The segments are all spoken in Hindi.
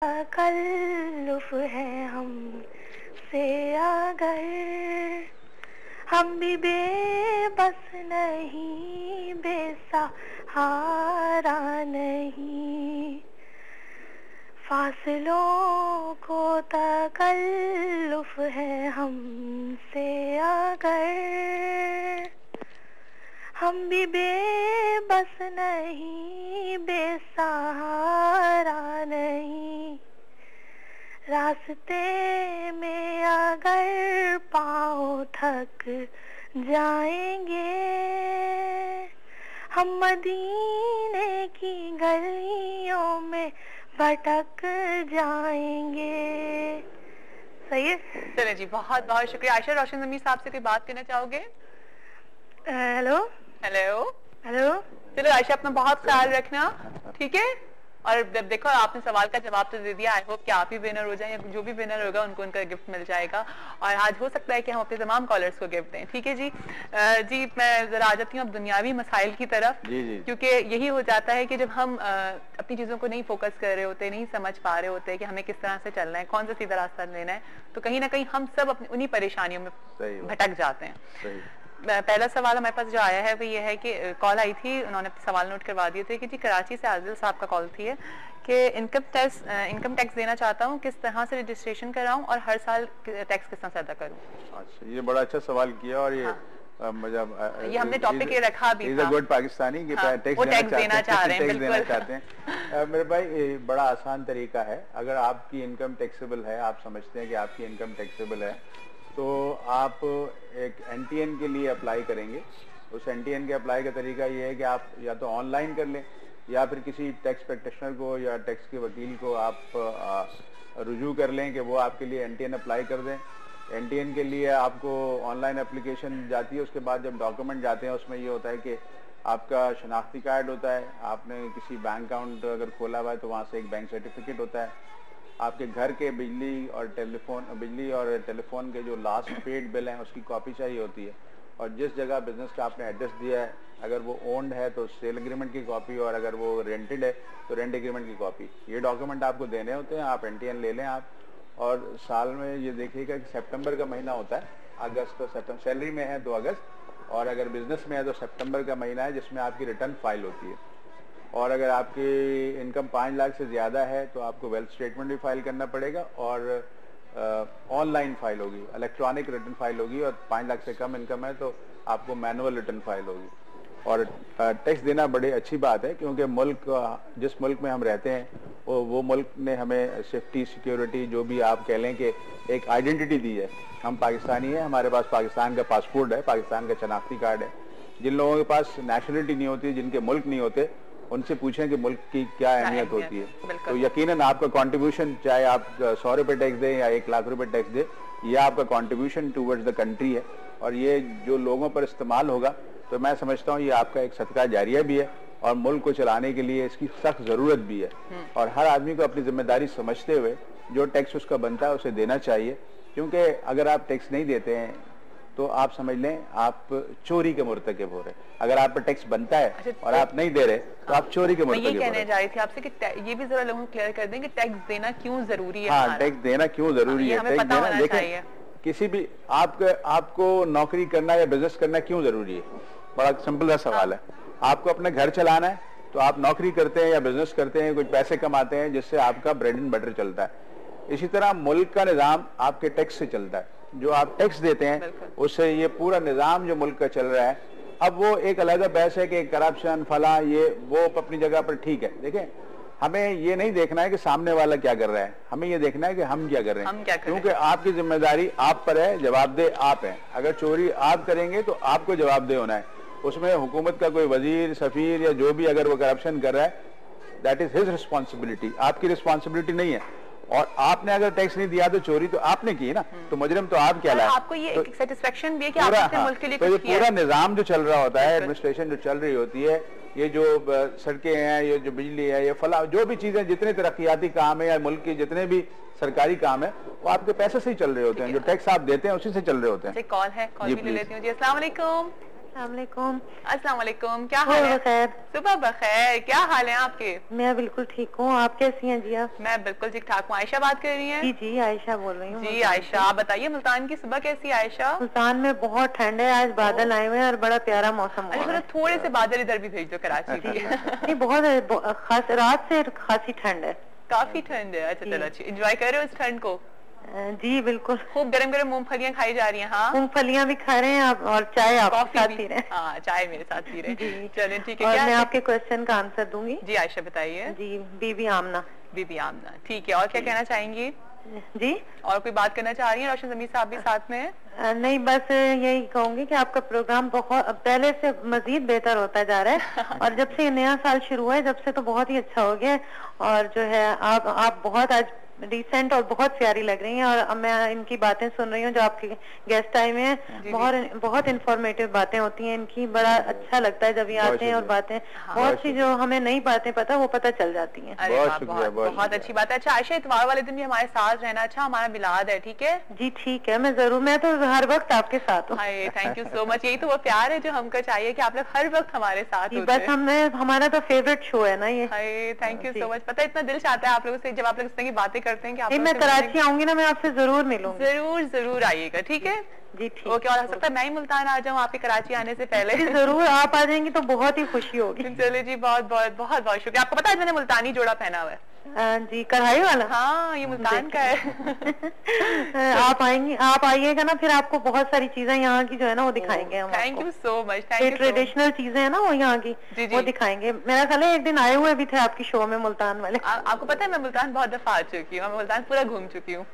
तकल्लुफ़ है हमसे अगर हम भी बेबस नहीं, बेसहारा नहीं। फासलों को तकल्लुफ़ है हमसे अगर हम भी बेबस नहीं, बेसहारा नहीं। रास्ते में अगर पाँव थक जाएंगे, हम मदीने की गलियों में भटक जाएंगे। सही है? चले जी, बहुत बहुत शुक्रिया। आयशा रोशन ज़मीर साहब से कोई बात करना चाहोगे? Hello hello hello. चलो आयशा, अपना बहुत ख्याल रखना, ठीक है? और जब देखो आपने सवाल का जवाब तो दे दिया, आई होप कि आप ही विनर हो जाए या जो भी विनर होगा उनको उनका गिफ्ट मिल जाएगा। और आज हो सकता है कि हम अपने तमाम कॉलर्स को गिफ्ट दें, ठीक है जी? जी मैं जरा आ जाती हूँ अब दुनियावी मसाइल की तरफ, क्योंकि यही हो जाता है कि जब हम अपनी चीज़ों को नहीं फोकस कर रहे होते, नहीं समझ पा रहे होते कि हमें किस तरह से चलना है, कौन सा सीधा रास्ता लेना है, तो कहीं ना कहीं हम सब अपनी उन्हीं परेशानियों में भटक जाते हैं। पहला सवाल हमारे पास जो आया है वो ये है कि कॉल आई थी, उन्होंने सवाल नोट करवा दिए थे कि जी कराची से आदिल साहब का कॉल थी कि इनकम टैक्स देना चाहता हूँ, किस तरह से रजिस्ट्रेशन कराऊं और हर साल टैक्स किस तरह से अदा करूं। अच्छा, ये बड़ा अच्छा सवाल किया और ये ये हमने टॉपिक ये रखा भी था। गुड पाकिस्तानी कि टैक्स देना चाहते हैं। मेरे भाई बड़ा आसान तरीका है। अगर आपकी इनकम टैक्सेबल है, आप समझते हैं कि आपकी इनकम टैक्सेबल है, तो आप एक NTN के लिए अप्लाई करेंगे। उस NTN के अप्लाई का तरीका ये है कि आप या तो ऑनलाइन कर लें या फिर किसी टैक्स प्रैक्टिशनर को या टैक्स के वकील को आप रुजू कर लें कि वो आपके लिए NTN अप्लाई कर दें। NTN के लिए आपको ऑनलाइन एप्लीकेशन जाती है, उसके बाद जब डॉक्यूमेंट जाते हैं उसमें ये होता है कि आपका शनाख्ती कार्ड होता है, आपने किसी बैंक अकाउंट अगर खोला हुआ है तो वहाँ से एक बैंक सर्टिफिकेट होता है, आपके घर के बिजली और टेलीफोन के जो लास्ट पेड बिल हैं उसकी कॉपी चाहिए होती है, और जिस जगह बिजनेस का आपने एड्रेस दिया है अगर वो ओन्ड है तो सेल एग्रीमेंट की कॉपी, और अगर वो रेंटेड है तो रेंट एग्रीमेंट की कॉपी। ये डॉक्यूमेंट आपको देने होते हैं। आप NTN ले लें आप, और साल में ये देखिएगा कि सितंबर का महीना होता है, अगस्त तो सितंबर सैलरी में है 2 अगस्त, और अगर बिजनेस में है तो सितंबर का महीना है जिसमें आपकी रिटर्न फाइल होती है। और अगर आपकी इनकम 5 लाख से ज़्यादा है तो आपको वेल्थ स्टेटमेंट भी फाइल करना पड़ेगा, और ऑनलाइन फाइल होगी, इलेक्ट्रॉनिक रिटर्न फाइल होगी, और 5 लाख से कम इनकम है तो आपको मैनुअल रिटर्न फाइल होगी। और टैक्स देना बड़ी अच्छी बात है, क्योंकि जिस मुल्क में हम रहते हैं वो मुल्क ने हमें सेफ्टी, सिक्योरिटी, जो भी आप कह लें कि एक आइडेंटिटी दी है। हम पाकिस्तानी हैं, हमारे पास पाकिस्तान का पासपोर्ट है, पाकिस्तान का शनाख्ती कार्ड है। जिन लोगों के पास नेशनलिटी नहीं होती, जिनके मुल्क नहीं होते, उनसे पूछें कि मुल्क की क्या अहमियत होती है, तो यकीनन आपका कंट्रीब्यूशन, चाहे आप 100 रुपये टैक्स दें या 1 लाख रुपए टैक्स दें, यह आपका कंट्रीब्यूशन टूवर्ड्स द कंट्री है, और ये जो लोगों पर इस्तेमाल होगा तो मैं समझता हूँ ये आपका एक सदका जारिया भी है, और मुल्क को चलाने के लिए इसकी सख्त जरूरत भी है। और हर आदमी को अपनी जिम्मेदारी समझते हुए जो टैक्स उसका बनता है उसे देना चाहिए, क्योंकि अगर आप टैक्स नहीं देते हैं तो आप समझ लें आप चोरी के मुर्तकिब हो रहे। अगर आप पर टैक्स बनता है और आप नहीं दे रहे तो आप चोरी के मुर्तकिब हो रहे। मैं ये कहने जा रही थी आपसे कि ये भी जरा लोगों को क्लियर कर दें कि टैक्स देना क्यों जरूरी है। हाँ, टैक्स देना क्यों जरूरी है, टैक्स देना। देखिए, किसी भी आपको नौकरी करना या बिजनेस करना क्यों जरूरी है, बड़ा सिंपल सा सवाल है। आपको अपना घर चलाना है तो आप नौकरी करते हैं या बिजनेस करते हैं, कुछ पैसे कमाते हैं जिससे आपका ब्रेड एंड बटर चलता है। इसी तरह मुल्क का निज़ाम आपके टैक्स से चलता है। जो आप टैक्स देते हैं उससे ये पूरा निज़ाम जो मुल्क का चल रहा है। अब वो एक अलग बहस है कि करप्शन फला, ये वो अपनी जगह पर ठीक है। देखें, हमें ये नहीं देखना है कि सामने वाला क्या कर रहा है, हमें ये देखना है कि हम क्या कर रहे हैं, क्योंकि आपकी जिम्मेदारी आप पर है, जवाबदेह आप हैं। अगर चोरी आप करेंगे तो आपको जवाबदेह होना है। उसमें हुकूमत का कोई वजीर, सफीर या जो भी अगर वो करप्शन कर रहा है, दैट इज हिज रिस्पॉन्सिबिलिटी, आपकी रिस्पॉन्सिबिलिटी नहीं है। और आपने अगर टैक्स नहीं दिया तो चोरी तो आपने की ना, तो मुजरिम तो आप क्या लाए। आपको ये एक सेटिस्फेक्शन भी है कि आपने मुल्क के लिए कुछ किया है। पूरा निजाम जो चल रहा होता है, एडमिनिस्ट्रेशन जो चल रही होती है, ये जो सड़कें हैं, ये जो बिजली है, ये फला, जो भी चीजें, जितने तरक्याती काम है या मुल्क के जितने भी सरकारी काम है, वो आपके पैसे से ही चल रहे होते हैं। जो टैक्स आप देते हैं उसी से चल रहे होते हैं। कॉल है, कॉल भी ले लेती हूँ जी। अस्सलाम वालेकुम। अस्सलामुअलैकुम। अस्सलाम वालेकुम, क्या हाल है? खैर, सुबह बखैर, क्या हाल है आपके? मैं बिल्कुल ठीक हूँ, आप कैसी हैं जी? आप? मैं बिल्कुल ठीक ठाक हूँ। आयशा बात कर रही हैं? जी जी, आयशा बोल रही हूँ। जी आयशा, आप बताइए मुल्तान की सुबह कैसी है आयशा? मुल्तान में बहुत ठंड है, आज बादल आए हुए हैं और बड़ा प्यारा मौसम हुआ अच्छा है। थोड़े से बादल इधर भी भेज दो कराची की। नहीं, बहुत खास, रात से खासी ठंड है। काफी ठंड है। अच्छा चलो, अच्छी एंजॉय कर रहे हो इस ठंड को? जी बिल्कुल, खूब गरम गरम मूंगफलियां खाई जा रही हैं। हाँ, मूंगफलियां भी खा रहे हैं आप, और चाय आप कॉफी साथ भी? पी रहे हैं। हाँ, चाय मेरे साथ पी रहे जी। हैं। चलें ठीक है। और क्या मैं आपके क्वेश्चन का आंसर दूंगी। जी आयशा बताइए। जी, बीबी आमना। बीबी आमना, ठीक है। और क्या कहना चाहेंगी? जी, और कोई बात करना चाह रही हैं? रोशन जमीर साहब भी साथ में है? नहीं, बस यही कहूंगी कि आपका प्रोग्राम बहुत पहले से मजीद बेहतर होता जा रहा है और जब से ये नया साल शुरू हुआ है जब से तो बहुत ही अच्छा हो गया है। और जो है आप बहुत आज डिसेंट और बहुत प्यारी लग रही हैं। और अब मैं इनकी बातें सुन रही हूँ जो आपके गेस्ट आए हुए हैं, बहुत इंफॉर्मेटिव बातें होती हैं इनकी। बड़ा अच्छा लगता है जब ये आते हैं और बातें बहुत सी जो हमें नई बातें पता वो पता चल जाती हैं। अरे बहुत अच्छी बात है। अच्छा आयशा, इतवार वाले दिन भी हमारे साथ रहना। अच्छा, हमारा मिलाद है, ठीक है? जी ठीक है, मैं जरूर, मैं तो हर वक्त आपके साथ हूँ। Thank you so much. यही तो वो प्यार है जो हमको चाहिए कि आप लोग हर वक्त हमारे साथ होते हैं। बस हमारा तो फेवरेट शो है ना ये। Thank you so much. पता है इतना दिल चाहता है आप लोगों से, जब आप लोग इस तरह की बातें करते हैं कि आप मैं कराची आऊंगी ना, मैं आपसे जरूर मिलूंगी। जरूर जरूर आइएगा, ठीक है? जी ठीक। ओके। और हो सकता है मैं ही मुल्तान आ जाऊँ आपके कराची आने से पहले। जरूर, आप आ जाएंगी तो बहुत ही खुशी होगी। चलिए जी, बहुत बहुत बहुत बहुत शुक्रिया। आपको पता है मैंने मुल्तानी जोड़ा पहना हुआ है? जी, कढ़ाई वाला? हाँ, ये मुल्तान का है। आप आइएगा ना, फिर आपको बहुत सारी चीजें यहाँ की जो है ना वो दिखाएंगे हम। Thank you so much. Thank you. Traditional चीजें है ना वो यहाँ की, वो दिखाएंगे। मेरा ख्याल है एक दिन आए हुए भी थे आपकी शो में मुल्तान वाले। आपको पता है मैं मुल्तान बहुत दफा आ चुकी हूँ, मैं मुल्तान पूरा घूम चुकी हूँ।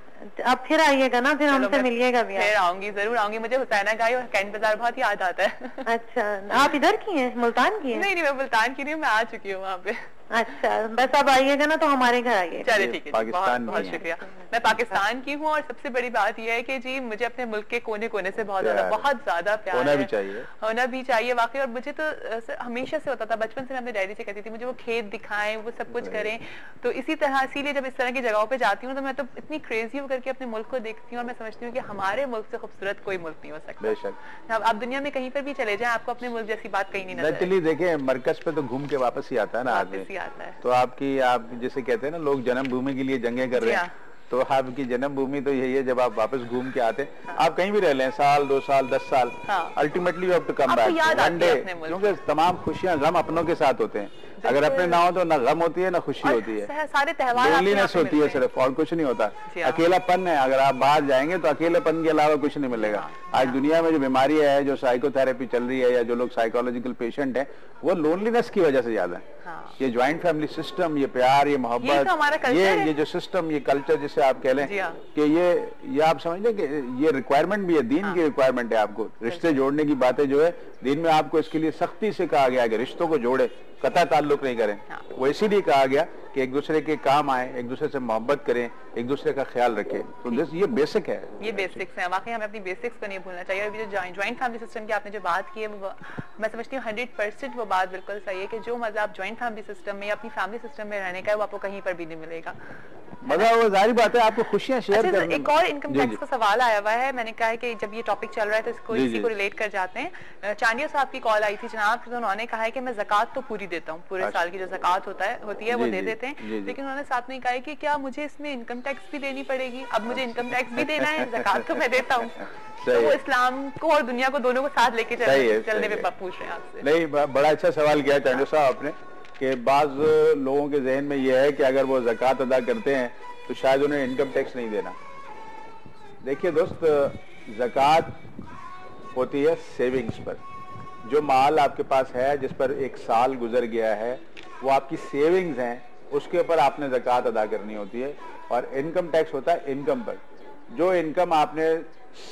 आप फिर आइएगा ना, फिर हमसे मिलिएगा भी। फिर आऊंगी, जरूर आऊंगी। मुझे हुसैना गाई और कैंट बाजार बहुत याद आता है। अच्छा, आप इधर की हैं, मुल्तान की हैं? नहीं, मैं मुल्तान की नहीं हूँ, मैं आ चुकी हूँ वहाँ पे। अच्छा, बस अब आइएगा ना तो हमारे घर आइए। चलिए ठीक है, पाकिस्तान बहुत शुक्रिया। मैं पाकिस्तान की हूँ और सबसे बड़ी बात यह है कि जी मुझे अपने मुल्क के कोने कोने से बहुत ज्यादा प्यार होना भी चाहिए, होना भी चाहिए वाकई। और मुझे तो हमेशा से होता था, बचपन से मैं अपने डैडी से कहती थी मुझे वो खेत दिखाएं, वो सब कुछ करें। तो इसी तरह इसीलिए जब इस तरह की जगहों पे जाती हूँ तो मैं तो इतनी क्रेजी होकर के अपने मुल्क को देखती हूँ और मैं समझती हूँ कि हमारे मुल्क से खूबसूरत कोई मुल्क नहीं हो सकता। आप दुनिया में कहीं पर भी चले जाएं, आपको अपने मुल्क जैसी बात कहीं नहीं नजर। देखिए, मरकज पे तो घूम के वापस ही आता है ना आदमी। तो आप जैसे कहते हैं ना लोग जन्मभूमि के लिए जंगें कर रहे हैं, तो आपकी जन्मभूमि तो यही है। जब आप वापस घूम के आते हैं, आप कहीं भी रह लें, साल 2 साल 10 साल, ultimately you have to come back one day, क्योंकि तमाम खुशियां गम अपनों के साथ होते हैं। अगर अपने ना हो तो ना गम होती है ना खुशी होती है, सारे त्योहार लोनलीनेस होती है सिर्फ, और कुछ नहीं होता। अकेलापन है, अगर आप बाहर जाएंगे तो अकेलेपन के अलावा कुछ नहीं मिलेगा। आज दुनिया में जो बीमारी है, जो साइकोथेरेपी चल रही है, या जो लोग साइकोलॉजिकल पेशेंट है, वो लोनलीनेस की वजह से ज्यादा है। ये ज्वाइंट फैमिली सिस्टम, ये प्यार, ये मोहब्बत, ये जो सिस्टम, ये कल्चर जिसे आप कह लें कि ये आप समझ लें कि ये रिक्वायरमेंट भी है, दीन की रिक्वायरमेंट है। आपको रिश्ते जोड़ने की बातें जो है दीन में आपको इसके लिए सख्ती से कहा गया कि रिश्तों को जोड़े, कतई ताल्लुक नहीं करें। वो इसीलिए कहा गया कि एक दूसरे के काम आए, एक दूसरे से मोहब्बत करें, एक दूसरे का ख्याल रखें। तो ये बेसिक है, ये बेसिक्स है। वाकई हमें अपनी बेसिक्स को नहीं भूलना चाहिए। और जो ज्वाइंट फैमिली सिस्टम की आपने जो बात की है, वो मैं समझती हूँ 100% वो बात बिल्कुल सही है कि जो मजा आप ज्वाइंट फैमिली सिस्टम में या अपनी फैमिली सिस्टम में रहने का है वो आपको कहीं पर भी नहीं मिलेगा। मजा वो जाहिर बात है, आपको खुशियां शेयर करनी। एक और इनकम टैक्स का सवाल आया हुआ है, मैंने कहा है कि जब ये टॉपिक चल रहा है तो इसको इसी को रिलेट कर जाते हैं। चांडिया साहब की कॉल आई थी जनाब, तो उन्होंने कहा है कि मैं ज़कात तो पूरी देता हूँ, पूरे साल की जो ज़कात होती है वो दे देते हैं, लेकिन उन्होंने साथ में कहा है कि क्या मुझे इसमें इनकम टैक्स भी देनी पड़ेगी? अब मुझे इनकम टैक्स भी देना है, ज़कात तो मैं देता हूँ, तो वो इस्लाम को और दुनिया को दोनों को साथ लेके चलने पे पूछ रहे हैं आपसे। नहीं, बड़ा अच्छा सवाल किया चांडिया साहब आपने कि बाज लोगों के जहन में यह है कि अगर वो ज़कात अदा करते हैं तो शायद उन्हें इनकम टैक्स नहीं देना। देखिए दोस्त, ज़कात होती है सेविंग्स पर। जो माल आपके पास है, जिस पर एक साल गुजर गया है, वो आपकी सेविंग्स हैं, उसके ऊपर आपने ज़कात अदा करनी होती है। और इनकम टैक्स होता है इनकम पर, जो इनकम आपने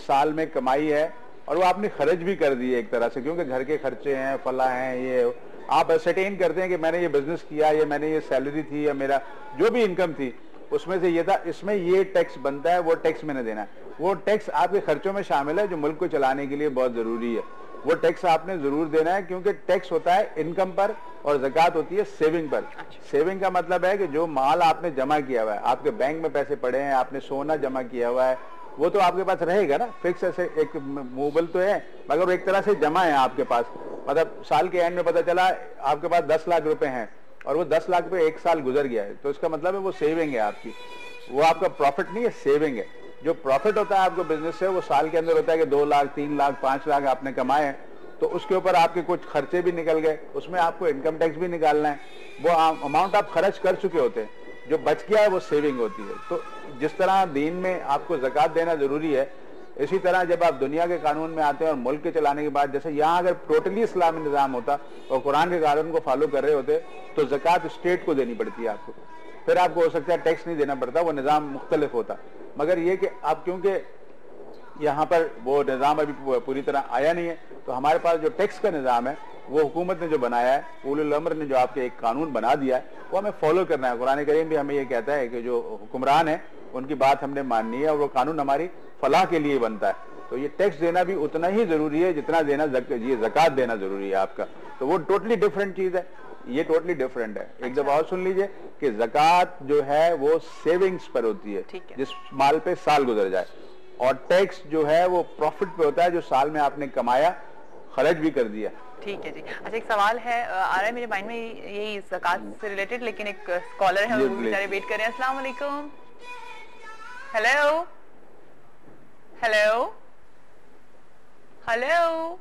साल में कमाई है और वो आपने खर्च भी कर दी है एक तरह से, क्योंकि घर के खर्चे हैं, फला हैं, ये आप असरटेन करते हैं कि मैंने ये बिजनेस किया, या मैंने ये सैलरी थी, या मेरा जो भी इनकम थी उसमें से ये था, इसमें ये टैक्स बनता है, वो टैक्स मैंने देना है। वो टैक्स आपके खर्चों में शामिल है जो मुल्क को चलाने के लिए बहुत जरूरी है। वो टैक्स आपने जरूर देना है, क्योंकि टैक्स होता है इनकम पर और ज़कात होती है सेविंग पर। सेविंग का मतलब है कि जो माल आपने जमा किया हुआ है, आपके बैंक में पैसे पड़े हैं, आपने सोना जमा किया हुआ है, वो तो आपके पास रहेगा ना, फिक्स ऐसे एक मूवेबल तो है, मगर वो एक तरह से जमा है आपके पास। मतलब साल के एंड में पता चला आपके पास 10 लाख रुपए हैं और वो 10 लाख रुपए एक साल गुजर गया है, तो इसका मतलब है वो सेविंग है आपकी, वो आपका प्रॉफिट नहीं है, सेविंग है। जो प्रॉफिट होता है आपको बिजनेस से वो साल के अंदर होता है कि 2 लाख 3 लाख 5 लाख आपने कमाए हैं, तो उसके ऊपर आपके कुछ खर्चे भी निकल गए, उसमें आपको इनकम टैक्स भी निकालना है, वो अमाउंट आप खर्च कर चुके होते हैं, जो बच गया है वो सेविंग होती है। तो जिस तरह दीन में आपको ज़कात देना जरूरी है, इसी तरह जब आप दुनिया के कानून में आते हैं और मुल्क के चलाने के बाद, जैसे यहाँ अगर टोटली इस्लामी निज़ाम होता और कुरान के कानून को फॉलो कर रहे होते तो ज़कात स्टेट को देनी पड़ती है आपको, फिर आपको हो सकता है टैक्स नहीं देना पड़ता, वो निज़ाम मुख्तलिफ होता। मगर ये कि आप क्योंकि यहाँ पर वो निज़ाम अभी पूरी तरह आया नहीं है, तो हमारे पास जो टैक्स का निज़ाम है वो हुकूमत ने जो बनाया है, उलुल अम्र ने जो आपके एक कानून बना दिया है, वो हमें फॉलो करना है। कुरान करीम भी हमें ये कहता है कि जो हुक्मरान है उनकी बात हमने माननी है और वो कानून हमारी फलाह के लिए बनता है। तो ये टैक्स देना भी उतना ही जरूरी है जितना देना ये ज़कात देना जरूरी है आपका, तो वो टोटली डिफरेंट चीज है, ये टोटली डिफरेंट है। एक दफा और सुन लीजिए कि ज़कात जो है वो सेविंग्स पर होती है, जिस माल पे साल गुजर जाए, और टैक्स जो है वो प्रॉफिट पे होता है जो साल में आपने कमाया, खर्च भी कर दिया। ठीक है जी। अच्छा, एक सवाल है आ रहा है मेरे माइंड में यही ज़कात से रिलेटेड, लेकिन एक स्कॉलर है वो बेचारे वेट कर रहे हैं। अस्सलाम वालेकुम। Hello hello hello,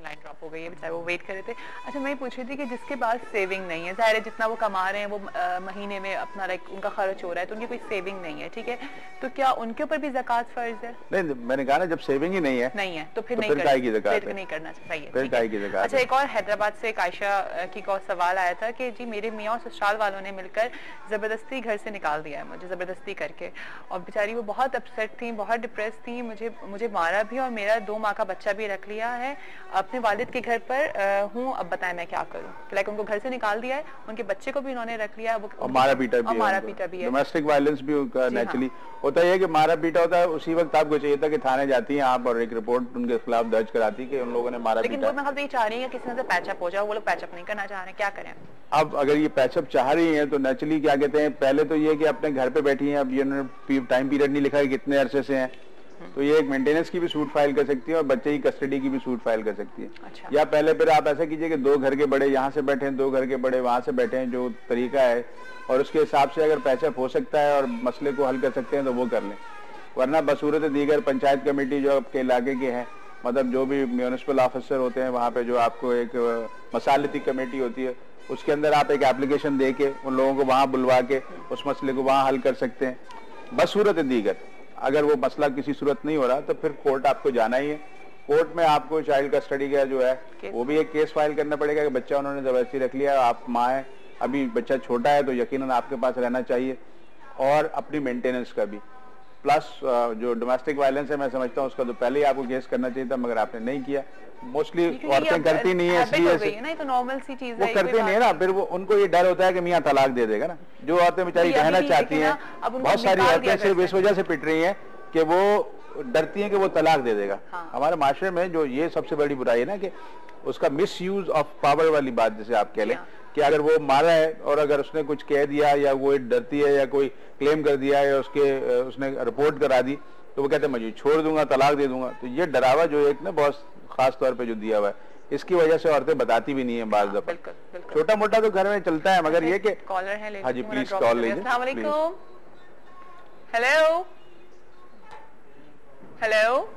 line drop हो गई है, बेचारे वो वेट कर रहे थे। अच्छा, मैं पूछ रही थी कि जिसके पास सेविंग नहीं है, जाहिर है जितना वो कमा रहे हैं वो महीने में अपना उनका खर्च हो रहा है, तो उनकी कोई सेविंग नहीं है, ठीक है, तो क्या उनके ऊपर भी ज़कात फर्ज है? नहीं, मैंने कहा ना जब सेविंग ही नहीं है तो फिर नहीं करना चाहिए। अच्छा, एक और हैदराबाद से एक आयशा की को सवाल आया था कि जी मेरे मियाँ और ससुराल वालों ने मिलकर जबरदस्ती घर से निकाल दिया है मुझे, जबरदस्ती करके, और बेचारी वो बहुत अपसेट थी, बहुत डिप्रेस थी, मुझे मारा भी और मेरा 2 माह का बच्चा भी रख लिया है। अपने वालिद के घर पर हूँ, अब बताएं मैं क्या करूँ? लाइक उनको घर से निकाल दिया है, उनके बच्चे को भी उन्होंने रख लिया, वो मारा पीटा भी है। डोमेस्टिक वायलेंस भी उनका नेचुरली होता है कि मारा पीटा होता है। उसी वक्त आपको चाहिए था कि थाने जाती हैं आप और एक रिपोर्ट उनके खिलाफ दर्ज कराती कि उन लोगों ने मारा पीटा। लेकिन वो मैं चाह रही है कि किसी से पैचअप हो जाए, वो लोग पैचअप नहीं करना चाह रहे हैं, क्या करें? अब अगर ये पैचअप चाह रही हैं तो नेचुरली क्या कहते हैं, पहले तो ये कि अपने घर पे बैठी हैं, अब ये टाइम पीरियड नहीं लिखा है कितने अरसे से हैं, तो ये एक मेंटेनेंस की भी सूट फाइल कर सकती है और बच्चे की कस्टडी की भी सूट फाइल कर सकती है। अच्छा। या पहले फिर आप ऐसा कीजिए कि 2 घर के बड़े यहाँ से बैठे हैं, 2 घर के बड़े वहां से बैठे हैं, जो तरीका है, और उसके हिसाब से अगर पैचअप हो सकता है और मसले को हल कर सकते हैं तो वो कर लें, वरना बसूरत दीगर पंचायत कमेटी जो आपके इलाके के हैं, मतलब जो भी म्यूनिसिपल ऑफिसर होते हैं वहाँ पे जो आपको एक मसालती कमेटी होती है, उसके अंदर आप एक एप्लीकेशन दे के उन लोगों को वहाँ बुलवा के उस मसले को वहाँ हल कर सकते हैं। बसूरत दीगर अगर वो मसला किसी सूरत नहीं हो रहा तो फिर कोर्ट आपको जाना ही है। कोर्ट में आपको चाइल्ड कस्टडी का जो है वो भी एक केस फाइल करना पड़ेगा कि बच्चा उन्होंने जबरदस्ती रख लिया, आप माँ है, अभी बच्चा छोटा है तो यकीनन आपके पास रहना चाहिए, और अपनी मेंटेनेंस का भी, प्लस जो डोमेस्टिक वायलेंस है मैं समझता हूँ उसका तो पहले ही आपको केस करना चाहिए था, मगर आपने नहीं किया। मोस्टली औरतें करती नहीं है, इसलिए तो नॉर्मल सी चीज वो करती नहीं है ना, फिर वो उनको ये डर होता है कि मियाँ तलाक दे देगा ना। जो औरतें बेचारी रहना चाहती हैं, बहुत सारी औरतें सिर्फ इस वजह से पिट रही हैं कि वो डरती हैं कि वो तलाक दे देगा। हमारे माशरे में जो ये सबसे बड़ी बुराई है ना कि उसका मिस यूज ऑफ पावर वाली बात, जैसे आप कह लें कि अगर वो मारा है और अगर उसने कुछ कह दिया या वो डरती है या कोई क्लेम कर दिया या उसने रिपोर्ट करा दी तो वो कहते हैं मैं छोड़ दूंगा, तलाक दे दूंगा। तो ये डरावा जो एक ना बहुत खास तौर पे जो दिया हुआ है, इसकी वजह से औरतें बताती भी नहीं है बाज दफा। छोटा मोटा तो घर में चलता है, मगर ये कि कॉलर है, हाँ जी प्लीज कॉल लीजिए। हेलो हेलो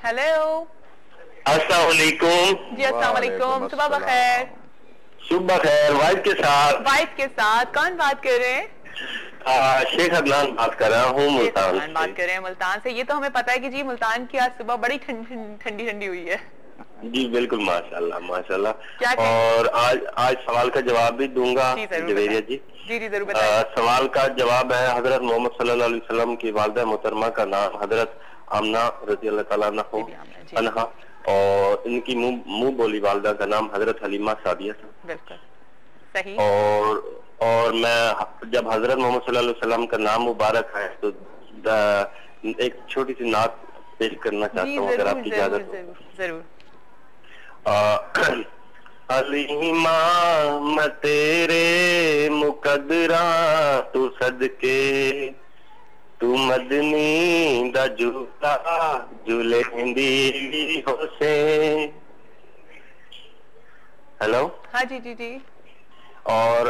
हेलो, अस्सलाम वालेकुम। जी अस्सलाम वालेकुम, सुबह बखैर। सुबह खैर। वाइफ के साथ। वाइफ के साथ कौन बात कर रहे हैं? शेख अदनान बात कर रहा हूँ मुल्तान से। बात कर रहे हैं मुल्तान से। ये तो हमें पता है कि जी मुल्तान की आज सुबह बड़ी ठंडी ठंडी हुई है। जी बिल्कुल, माशाल्लाह माशाल्लाह। और आज सवाल का जवाब भी दूंगा जवेरिया जी। जी जरूर बताइए। सवाल का जवाब है, हजरत मोहम्मद सल्लल्लाहु अलैहि वसल्लम की वालिदा मोहतरमा का नाम हजरत आमना रज़ी अल्लाह तआला अन्हा, और इनकी मुंह बोली वालिदा का नाम हजरत हलीमा सादिया था। बिल्कुल सही। और मैं जब हजरत मोहम्मद सल्लल्लाहु अलैहि वसल्लम का नाम मुबारक है तो एक छोटी सी नात पेश करना चाहता हूँ, अगर आपकी इजाजत हो। जरूर। हलीमा मैं तेरे मुकद्दरा तू सदके तू मदनी दा जूता जुलेंदी होसे। हेलो। हाँ जी जी जी। और